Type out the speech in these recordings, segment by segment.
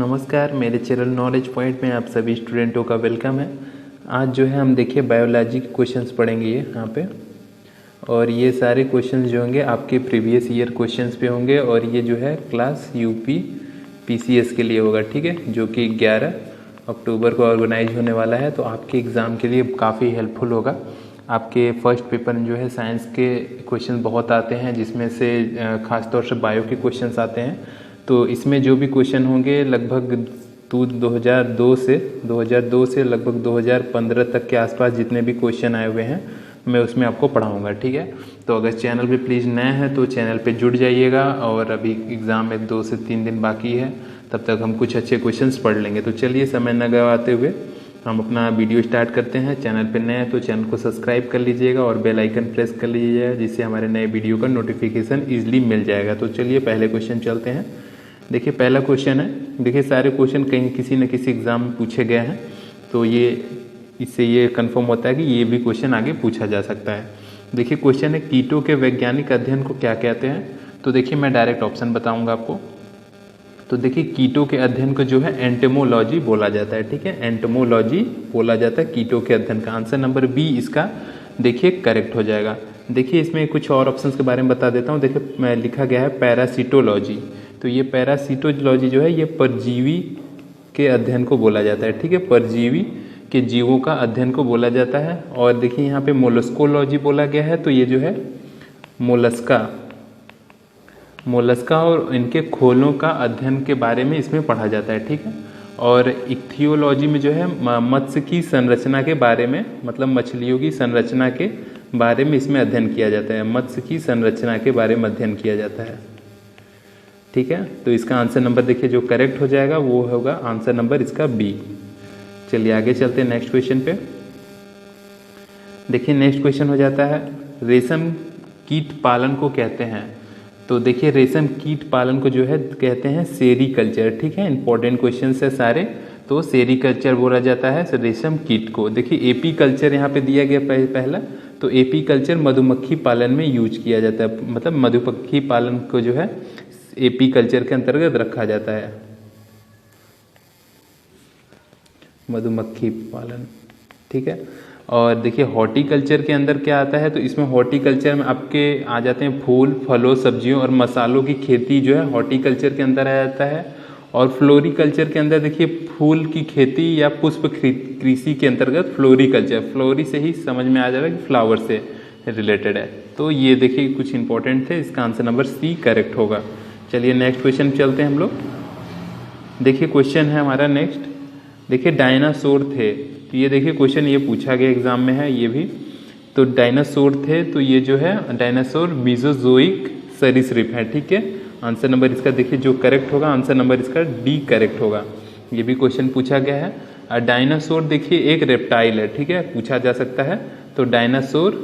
नमस्कार, मेरे channel knowledge point में आप सभी स्टूडेंटों का वेलकम है। आज जो है हम देखिए बायोलॉजी के क्वेश्चंस पढ़ेंगे ये यहाँ पे, और ये सारे क्वेश्चंस जो होंगे आपके प्रीवियस ईयर क्वेश्चंस पे होंगे, और ये जो है क्लास यूपी पीसीएस के लिए होगा, ठीक है, जो कि 11 अक्टूबर को ऑर्गेनाइज होने वाला है। तो आपके एग्ज़ाम के लिए काफ़ी हेल्पफुल होगा। आपके फर्स्ट पेपर में जो है साइंस के क्वेश्चन बहुत आते हैं, जिसमें से ख़ासतौर से बायो के क्वेश्चंस आते हैं। तो इसमें जो भी क्वेश्चन होंगे लगभग 2002 से लगभग 2015 तक के आसपास जितने भी क्वेश्चन आए हुए हैं मैं उसमें आपको पढ़ाऊंगा, ठीक है। तो अगर चैनल पे प्लीज़ नए हैं तो चैनल पे जुड़ जाइएगा, और अभी एग्ज़ाम में 2 से 3 दिन बाकी है, तब तक हम कुछ अच्छे क्वेश्चंस पढ़ लेंगे। तो चलिए समय न गवाते हुए हम अपना वीडियो स्टार्ट करते हैं। चैनल पे नए हैं तो चैनल को सब्सक्राइब कर लीजिएगा और बेल आइकन प्रेस कर लीजिएगा, जिससे हमारे नए वीडियो का नोटिफिकेशन ईजिली मिल जाएगा। तो चलिए पहले क्वेश्चन चलते हैं। देखिए पहला क्वेश्चन है, देखिए सारे क्वेश्चन कहीं किसी न किसी एग्ज़ाम में पूछे गए हैं, तो इससे ये कंफर्म होता है कि ये भी क्वेश्चन आगे पूछा जा सकता है। देखिए क्वेश्चन है, कीटों के वैज्ञानिक अध्ययन को क्या कहते हैं। तो देखिए मैं डायरेक्ट ऑप्शन बताऊंगा आपको। तो देखिए कीटों के अध्ययन को जो है एंटोमोलॉजी बोला जाता है, ठीक है, एंटोमोलॉजी बोला जाता है कीटों के अध्ययन का। आंसर नंबर बी इसका देखिए करेक्ट हो जाएगा। देखिए इसमें कुछ और ऑप्शंस के बारे में बता देता हूँ। देखिए मैं लिखा गया है पैरासिटोलॉजी, तो ये पैरासिटोलॉजी जो है ये परजीवी के अध्ययन को बोला जाता है, ठीक है, परजीवी के जीवों का अध्ययन को बोला जाता है। और देखिए यहाँ पे मोलस्कोलॉजी बोला गया है, तो ये जो है मोलस्का और इनके खोलों का अध्ययन के बारे में इसमें पढ़ा जाता है, ठीक है। और इक्थियोलॉजी में जो है मत्स्य की संरचना के बारे में, मतलब मछलियों की संरचना के बारे में इसमें अध्ययन किया जाता है, मत्स्य की संरचना के बारे में अध्ययन किया जाता है, ठीक है। तो इसका आंसर नंबर देखिए जो करेक्ट हो जाएगा वो होगा आंसर नंबर इसका बी। चलिए आगे चलते हैं नेक्स्ट क्वेश्चन पे। देखिए नेक्स्ट क्वेश्चन हो जाता है, रेशम कीट पालन को कहते हैं। तो देखिए रेशम कीट पालन को जो है कहते हैं सेरीकल्चर, ठीक है। इंपॉर्टेंट क्वेश्चन है सारे, तो सेरीकल्चर बोला जाता है रेशम कीट को। देखिए एपी कल्चर यहाँ पे दिया गया पहला, तो एपी कल्चर मधुमक्खी पालन में यूज किया जाता है, मतलब मधुमक्खी पालन को जो है एपी कल्चर के अंतर्गत रखा जाता है, मधुमक्खी पालन, ठीक है। और देखिए हॉर्टिकल्चर के अंदर क्या आता है, तो इसमें हॉर्टिकल्चर में आपके आ जाते हैं फूल, फलों, सब्जियों और मसालों की खेती जो है हॉर्टिकल्चर के अंदर आ जाता है। और फ्लोरिकल्चर के अंदर देखिए फूल की खेती या पुष्प कृषि के अंतर्गत फ्लोरिकल्चर, फ्लोरी से ही समझ में आ जाएगा कि फ्लावर से रिलेटेड है। तो ये देखिए कुछ इंपॉर्टेंट थे, इसका आंसर नंबर सी करेक्ट होगा। चलिए नेक्स्ट क्वेश्चन चलते हैं हम लोग। देखिए क्वेश्चन है हमारा नेक्स्ट, देखिए डायनासोर थे, तो ये देखिए क्वेश्चन ये पूछा गया एग्जाम में है ये भी। तो डायनासोर थे, तो ये जो है डायनासोर मीजोजोइक सरीसृप है, ठीक है। आंसर नंबर इसका देखिए जो करेक्ट होगा आंसर नंबर इसका डी करेक्ट होगा। ये भी क्वेश्चन पूछा गया है। और डायनासोर देखिए एक रेप्टाइल है, ठीक है, पूछा जा सकता है। तो डायनासोर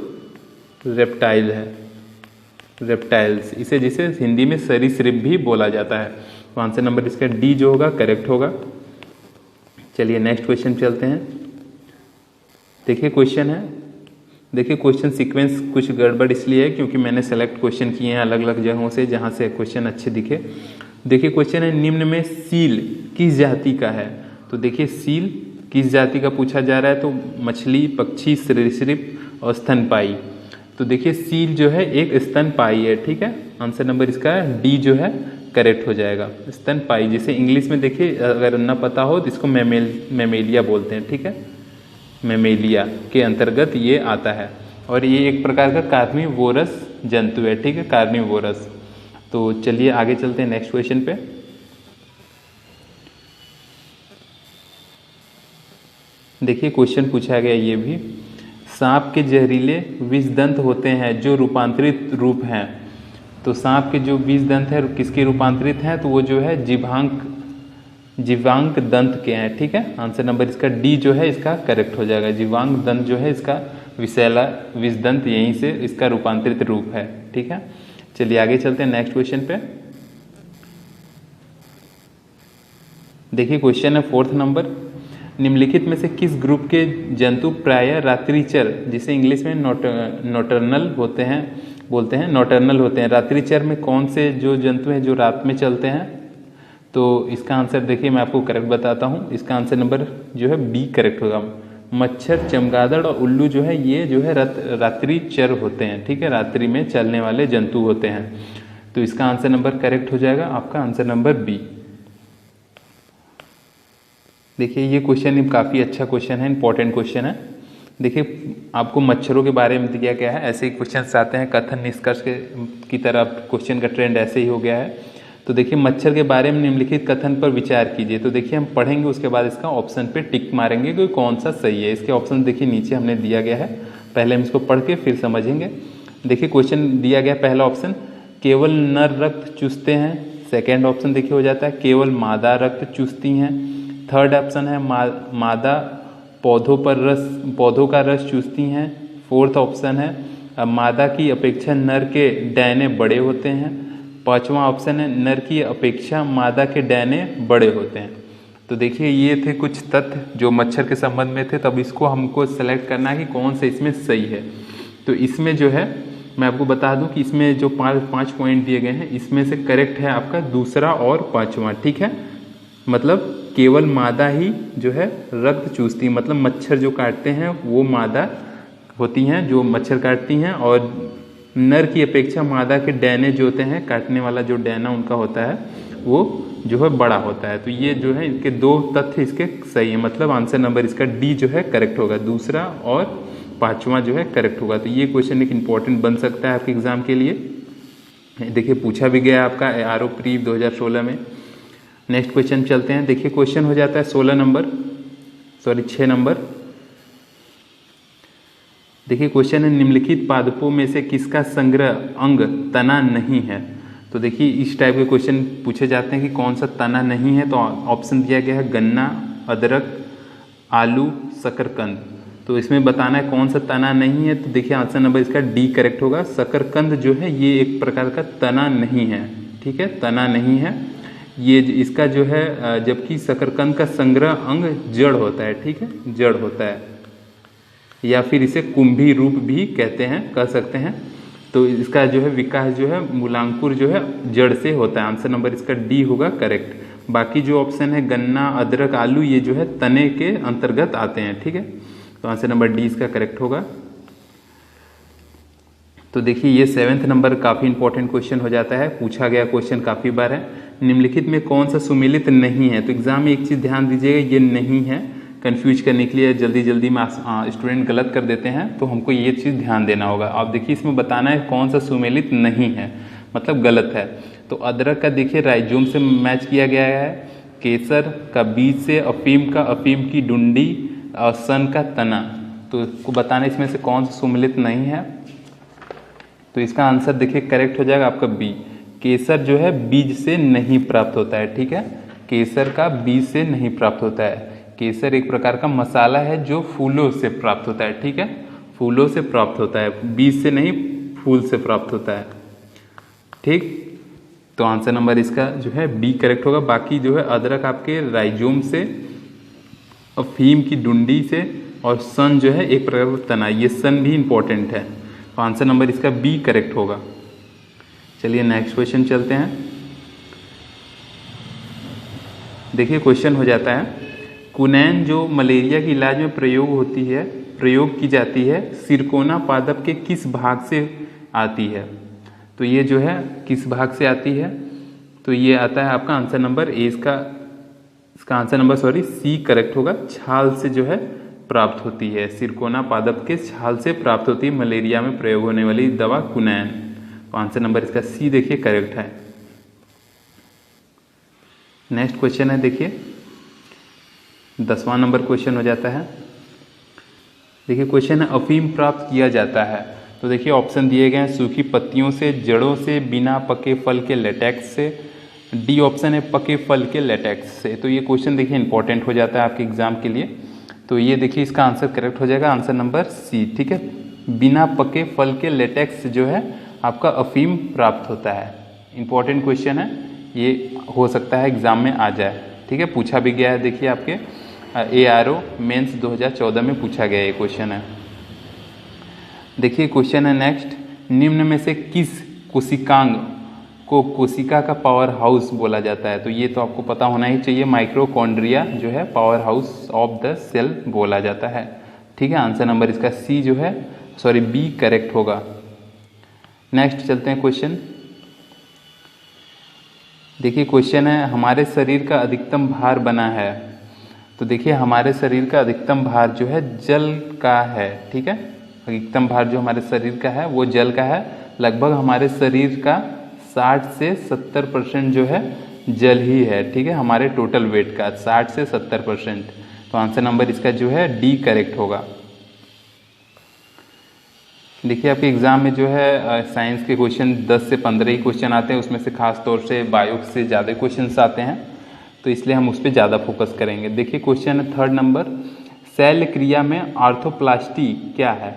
रेप्टाइल है, रेप्टाइल्स, इसे जिसे हिंदी में सरीसृप भी बोला जाता है। तो आंसर नंबर इसका डी जो होगा करेक्ट होगा। चलिए नेक्स्ट क्वेश्चन चलते हैं। देखिए क्वेश्चन है, देखिए क्वेश्चन सीक्वेंस कुछ गड़बड़ इसलिए है क्योंकि मैंने सेलेक्ट क्वेश्चन किए हैं अलग अलग जगहों से जहां से क्वेश्चन अच्छे दिखे। देखिए क्वेश्चन है, निम्न में सील किस जाति का है। तो देखिए सील किस जाति का पूछा जा रहा है, तो मछली, पक्षी, सरीसृप और स्तनपायी। तो देखिए सील जो है एक स्तनपायी है, ठीक है। आंसर नंबर इसका डी जो है करेक्ट हो जाएगा, स्तनपायी। जैसे इंग्लिश में देखिए अगर न पता हो तो इसको मेमेलिया बोलते हैं, ठीक है, मेमेलिया के अंतर्गत ये आता है। और ये एक प्रकार का कार्निवोरस जंतु है, ठीक है, कार्निवोरस। तो चलिए आगे चलते हैं नेक्स्ट क्वेश्चन पे। देखिए क्वेश्चन पूछा गया ये भी, सांप के जहरीले विषदंत होते हैं जो रूपांतरित रूप हैं। तो सांप के जो विषदंत है किसके रूपांतरित हैं, तो वो जो है जीवांक दंत के हैं, ठीक है। आंसर नंबर इसका डी जो है इसका करेक्ट हो जाएगा। जीवांक दंत जो है इसका विषैला विषदंत, यहीं से इसका रूपांतरित रूप है, ठीक है। चलिए आगे चलते हैं नेक्स्ट क्वेश्चन पे। देखिए क्वेश्चन है 4th नंबर, निम्नलिखित में से किस ग्रुप के जंतु प्रायः रात्रिचर, जिसे इंग्लिश में नॉटर्नल होते हैं, बोलते हैं नॉटर्नल होते हैं। रात्रिचर में कौन से जो जंतु हैं जो रात में चलते हैं, तो इसका आंसर देखिए मैं आपको करेक्ट बताता हूँ, इसका आंसर नंबर जो है बी करेक्ट होगा। मच्छर, चमगादड़ और उल्लू जो है ये जो है रात्रि चर होते हैं, ठीक है, रात्रि में चलने वाले जंतु होते हैं। तो इसका आंसर नंबर करेक्ट हो जाएगा आपका आंसर नंबर बी। देखिए ये क्वेश्चन काफ़ी अच्छा क्वेश्चन है, इंपॉर्टेंट क्वेश्चन है। देखिए आपको मच्छरों के बारे में दिया गया है, ऐसे ही क्वेश्चन आते हैं कथन निष्कर्ष की तरह क्वेश्चन का ट्रेंड ऐसे ही हो गया है। तो देखिए मच्छर के बारे में निम्नलिखित कथन पर विचार कीजिए। तो देखिए हम पढ़ेंगे, उसके बाद इसका ऑप्शन पे टिक मारेंगे कि कौन सा सही है। इसके ऑप्शन देखिए नीचे हमने दिया गया है, पहले हम इसको पढ़ के फिर समझेंगे। देखिए क्वेश्चन दिया गया पहला ऑप्शन, केवल नर रक्त चूसते हैं। सेकेंड ऑप्शन देखिए हो जाता है केवल मादा रक्त चूसती हैं। थर्ड ऑप्शन है मादा पौधों का रस चूसती हैं। फोर्थ ऑप्शन है मादा की अपेक्षा नर के डैने बड़े होते हैं। पांचवा ऑप्शन है नर की अपेक्षा मादा के डैने बड़े होते हैं। तो देखिए ये थे कुछ तथ्य जो मच्छर के संबंध में थे, तब इसको हमको सेलेक्ट करना है कि कौन सा इसमें सही है। तो इसमें जो है मैं आपको बता दूं कि इसमें जो पाँच पॉइंट दिए गए हैं, इसमें से करेक्ट है आपका दूसरा और पांचवा, ठीक है। मतलब केवल मादा ही जो है रक्त चूसती है, मतलब मच्छर जो काटते हैं वो मादा होती हैं जो मच्छर काटती हैं, और नर की अपेक्षा मादा के डैने जो होते हैं, काटने वाला जो डैना उनका होता है वो जो है बड़ा होता है। तो ये जो है इनके दो तथ्य इसके सही है, मतलब आंसर नंबर इसका डी जो है करेक्ट होगा, दूसरा और पांचवा जो है करेक्ट होगा। तो ये क्वेश्चन एक इंपॉर्टेंट बन सकता है आपके एग्जाम के लिए। देखिए पूछा भी गया आपका आरओ प्री 2016 में। नेक्स्ट क्वेश्चन चलते हैं। देखिए क्वेश्चन हो जाता है 6 नंबर। देखिए क्वेश्चन है निम्नलिखित पादपों में से किसका संग्रह अंग तना नहीं है। तो देखिए इस टाइप के क्वेश्चन पूछे जाते हैं कि कौन सा तना नहीं है। तो ऑप्शन दिया गया है गन्ना, अदरक, आलू, शकरकंद। तो इसमें बताना है कौन सा तना नहीं है। तो देखिए आंसर नंबर इसका डी करेक्ट होगा। शकरकंद जो है ये एक प्रकार का तना नहीं है, ठीक है, तना नहीं है ये। इसका जो है जबकि शकरकंद का संग्रह अंग जड़ होता है, ठीक है, जड़ होता है, या फिर इसे कुंभी रूप भी कहते हैं, कह सकते हैं। तो इसका जो है विकास जो है मूलांकुर जो है जड़ से होता है। आंसर नंबर इसका डी होगा करेक्ट। बाकी जो ऑप्शन है गन्ना, अदरक, आलू ये जो है तने के अंतर्गत आते हैं, ठीक है। तो आंसर नंबर डी इसका करेक्ट होगा। तो देखिए ये 7वें नंबर काफ़ी इंपॉर्टेंट क्वेश्चन हो जाता है, पूछा गया क्वेश्चन काफ़ी बार है। निम्नलिखित में कौन सा सुमेलित नहीं है। तो एग्जाम में एक चीज़ ध्यान दीजिएगा, ये नहीं है कंफ्यूज करने के लिए जल्दी में स्टूडेंट गलत कर देते हैं, तो हमको ये चीज़ ध्यान देना होगा। आप देखिए इसमें बताना है कौन सा सुमेलित नहीं है, मतलब गलत है। तो अदरक का देखिए राइजोम से मैच किया गया है, केसर का बीज से, अफीम का अफीम की डुंडी, और सन का तना। तो इसको बताना इसमें से कौन सा सुमेलित नहीं है। तो इसका आंसर देखिए करेक्ट हो जाएगा आपका बी। केसर जो है बीज से नहीं प्राप्त होता है, ठीक है, केसर का बीज से नहीं प्राप्त होता है। केसर एक प्रकार का मसाला है जो फूलों से प्राप्त होता है, ठीक है, फूलों से प्राप्त होता है, बीज से नहीं फूल से प्राप्त होता है, ठीक। तो आंसर नंबर इसका जो है बी करेक्ट होगा। बाकी जो है अदरक आपके राइजोम से, अफीम की डुंडी से, और सन जो है एक प्रकार का तना, ये सन भी इंपॉर्टेंट है। तो आंसर नंबर इसका बी करेक्ट होगा। चलिए नेक्स्ट क्वेश्चन चलते हैं। देखिए क्वेश्चन हो जाता है कुनैन जो मलेरिया के इलाज में प्रयोग की जाती है, सिरकोना पादप के किस भाग से आती है। तो ये जो है किस भाग से आती है। तो ये आता है आपका आंसर नंबर ए, इसका आंसर नंबर सी करेक्ट होगा। छाल से जो है प्राप्त होती है, सिरकोना पादप के छाल से प्राप्त होती है मलेरिया में प्रयोग होने वाली दवा कुनैन। तो आंसर नंबर इसका सी देखिए करेक्ट है। नेक्स्ट क्वेश्चन है देखिए 10वां नंबर क्वेश्चन हो जाता है। देखिए क्वेश्चन है अफीम प्राप्त किया जाता है। तो देखिए ऑप्शन दिए गए हैं सूखी पत्तियों से, जड़ों से, बिना पके फल के लेटेक्स से। डी ऑप्शन है पके फल के लेटेक्स से। तो ये क्वेश्चन देखिए इंपॉर्टेंट हो जाता है आपके एग्जाम के लिए। तो ये देखिए इसका आंसर करेक्ट हो जाएगा, आंसर नंबर सी, ठीक है। बिना पके फल के लेटेक्स जो है आपका अफीम प्राप्त होता है। इंपॉर्टेंट क्वेश्चन है, ये हो सकता है एग्जाम में आ जाए, ठीक है, पूछा भी गया है। देखिए आपके ARO मेंस 2014 में पूछा गया ये क्वेश्चन है। देखिए क्वेश्चन है नेक्स्ट, निम्न में से किस कोशिकांग को कोशिका का पावर हाउस बोला जाता है। तो ये तो आपको पता होना ही चाहिए, माइक्रोकॉन्ड्रिया जो है power house of the cell बोला जाता है। ठीक है, आंसर नंबर इसका सी जो है, सॉरी बी करेक्ट होगा। नेक्स्ट चलते हैं क्वेश्चन। देखिए क्वेश्चन है, हमारे शरीर का अधिकतम भार बना है। तो देखिए हमारे शरीर का अधिकतम भार जो है जल का है। ठीक है, अधिकतम भार जो हमारे शरीर का है वो जल का है। लगभग हमारे शरीर का 60 से 70% जो है जल ही है। ठीक है, हमारे टोटल वेट का 60 से 70%। तो आंसर नंबर इसका जो है डी करेक्ट होगा। देखिए आपके एग्जाम में जो है साइंस के क्वेश्चन 10 से 15 ही क्वेश्चन आते हैं, उसमें से खास तौर से बायो से ज़्यादा क्वेश्चंस आते हैं, तो इसलिए हम उस पर ज़्यादा फोकस करेंगे। देखिए क्वेश्चन है 3rd नंबर, शल्य क्रिया में आर्थोप्लास्टी क्या है।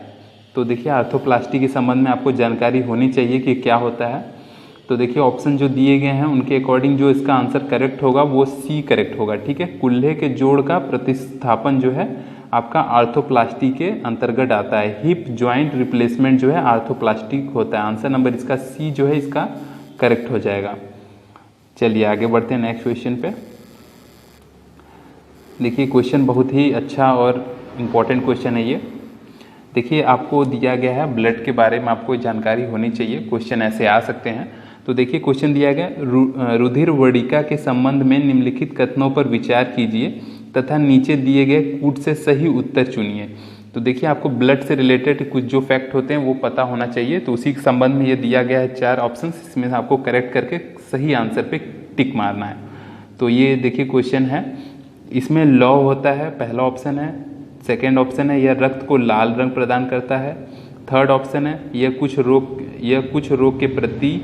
तो देखिए आर्थोप्लास्टी के संबंध में आपको जानकारी होनी चाहिए कि क्या होता है। तो देखिए ऑप्शन जो दिए गए हैं उनके अकॉर्डिंग जो इसका आंसर करेक्ट होगा वो सी करेक्ट होगा। ठीक है, कुल्हे के जोड़ का प्रतिस्थापन जो है आपका आर्थोप्लास्टी के अंतर्गत आता है। हिप जॉइंट रिप्लेसमेंट जो है आर्थोप्लास्टी होता है। आंसर नंबर इसका सी जो है इसका करेक्ट हो जाएगा। चलिए आगे बढ़ते हैं नेक्स्ट क्वेश्चन पे। देखिए क्वेश्चन बहुत ही अच्छा और इम्पोर्टेंट क्वेश्चन है ये। देखिए आपको दिया गया है ब्लड के बारे में आपको जानकारी होनी चाहिए, क्वेश्चन ऐसे आ सकते हैं। तो देखिए क्वेश्चन दिया गया, रुधिर वर्णिका के संबंध में निम्नलिखित कथनों पर विचार कीजिए तथा नीचे दिए गए कूट से सही उत्तर चुनिए। तो देखिए आपको ब्लड से रिलेटेड कुछ जो फैक्ट होते हैं वो पता होना चाहिए, तो उसी के संबंध में ये दिया गया है 4 ऑप्शन, इसमें आपको करेक्ट करके सही आंसर पे टिक मारना है। तो ये देखिए क्वेश्चन है, इसमें लौ होता है, पहला ऑप्शन है। सेकेंड ऑप्शन है, यह रक्त को लाल रंग प्रदान करता है। थर्ड ऑप्शन है, यह कुछ रोग के प्रति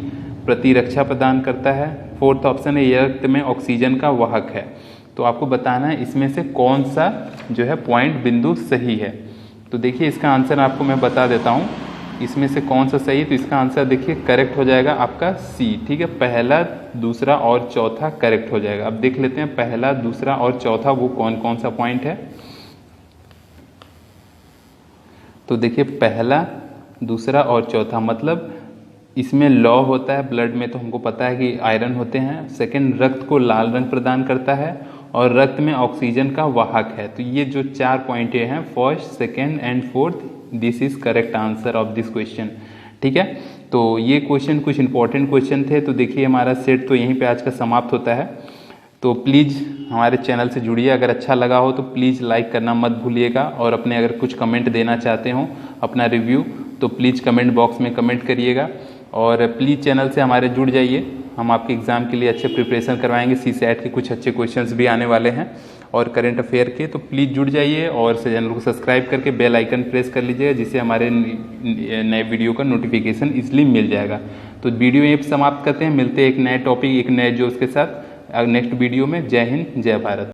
प्रतिरक्षा प्रदान करता है। फोर्थ ऑप्शन है, यह रक्त में ऑक्सीजन का वाहक है। तो आपको बताना है इसमें से कौन सा जो है पॉइंट बिंदु सही है। तो देखिए इसका आंसर आपको मैं बता देता हूँ, इसमें से कौन सा सही है। तो इसका आंसर देखिए करेक्ट हो जाएगा आपका सी। ठीक है, पहला, दूसरा और चौथा करेक्ट हो जाएगा। अब देख लेते हैं पहला, दूसरा और चौथा वो कौन कौन सा पॉइंट है। तो देखिए पहला, दूसरा और चौथा, मतलब इसमें लौ होता है ब्लड में, तो हमको पता है कि आयरन होते हैं। सेकंड, रक्त को लाल रंग प्रदान करता है और रक्त में ऑक्सीजन का वाहक है। तो ये जो 4 पॉइंट हैं, first, second and fourth, this is correct answer of this question. ठीक है, तो ये क्वेश्चन कुछ इंपॉर्टेंट क्वेश्चन थे। तो देखिए हमारा सेट तो यहीं पे आज का समाप्त होता है। तो प्लीज़ हमारे चैनल से जुड़िए, अगर अच्छा लगा हो तो प्लीज़ लाइक करना मत भूलिएगा, और अपने अगर कुछ कमेंट देना चाहते हो अपना रिव्यू तो प्लीज़ कमेंट बॉक्स में कमेंट करिएगा। और प्लीज़ चैनल से हमारे जुड़ जाइए, हम आपके एग्ज़ाम के लिए अच्छे प्रिपरेशन करवाएंगे। CSAT के कुछ अच्छे क्वेश्चंस भी आने वाले हैं और करंट अफेयर के, तो प्लीज़ जुड़ जाइए और चैनल को सब्सक्राइब करके बेल आइकन प्रेस कर लीजिएगा, जिससे हमारे नए वीडियो का नोटिफिकेशन ईजिली मिल जाएगा। तो वीडियो यहीं समाप्त करते हैं, मिलते हैं एक नए टॉपिक, एक नए जोश के साथ नेक्स्ट वीडियो में। जय हिंद, जय भारत।